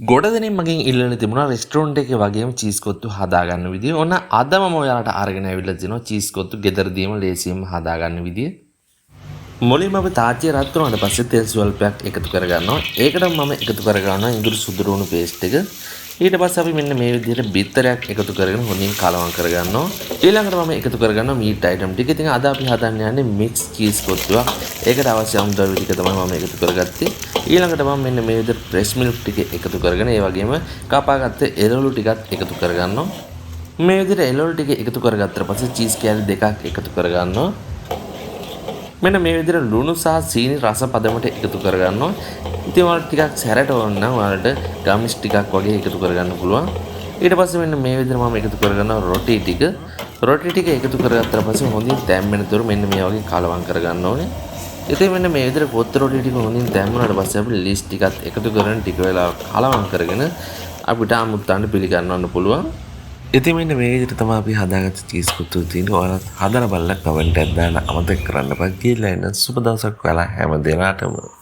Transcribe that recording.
ගොඩ දෙනෙක් මගෙන් ඉල්ලලා තිබුණා රෙස්ටොරන්ට් එකේ වගේම චීස් කොත්තු හදාගන්න විදිය. ඔන්න අද මම ඔයාලට අරගෙන ඇවිල්ලා තිනවා චීස් කොත්තු ගෙදරදීම ලේසියෙන්ම හදාගන්න විදිය. මුලින්ම අපි තාච්චිය රත් වුණාට පස්සේ තෙල් ස්වල්පයක් එකතු කරගන්නවා. ඒකට මම එකතු කරගන්නවා ඉඟුරු සුදුරුණු පේස්ට් එක. ඊට පස්සේ අපි මෙන්න මේ විදිහට බිත්තරයක් එකතු කරගෙන හොඳින් කලවම් කරගන්නවා. ඊළඟට මම එකතු කරගන්නවා මීට් අයිටම් ටික. ඉතින් අද අපි හදන්න යන්නේ මික්ස් චීස් කොත්තුවක්. ඒකට අවශ්‍ය අමුද්‍රව්‍ය ටික තමයි මම එකතු කරගත්තේ. ඊළඟට මම මෙන්න මේ විදිහට ෆ්‍රෙෂ් මිල්ක් ටික එකතු කරගෙන ඒ වගේම කපාගත්ත එළවලු ටිකත් එකතු කරගන්නවා. මේ විදිහට එළවලු ටික එකතු කරගත්තට පස්සේ චීස් කෑලි දෙකක් එකතු කරගන්නවා. මෙන්න මේ විදිහට ලුණු සහ සීනි රස පදමට එකතු කරගන්නවා. ඉතින් ඔයාලට ටිකක් සැරට ඕන නම් ඔයාලට ගමිස් ටිකක් වගේ එකතු කරගන්න පුළුවන්. ඊට පස්සේ මෙන්න මේ විදිහට මම එකතු කරගන්නවා රොටි ටික. රොටි ටික එකතු කරගත්තා පස්සේ හොඳින් තැම්බෙනතුරු මෙන්න මේ වගේ කලවම් කරගන්න ඕනේ. ඉතින් මෙන්න මේ විදිහට පොත් රොටි ටික හොඳින් තැම්බුණාට පස්සේ අපි ලිස් ටිකත් එකතු කරගෙන ටික වෙලා කලවම් කරගෙන අපිට අමුත්තන්ට පිළිගන්නවන්න පුළුවන්. ඉතින් මෙන්න මේ විදිහට තමයි අපි හදාගත්ත චීස් කොත්තු තියෙන්නේ. ඔයාලත් හදලා බලලා කමෙන්ට් එකක් දාන්න අමතක කරන්න එපා. කියලා එන සුබ දවසක් ඔයාලා හැම දිනකටම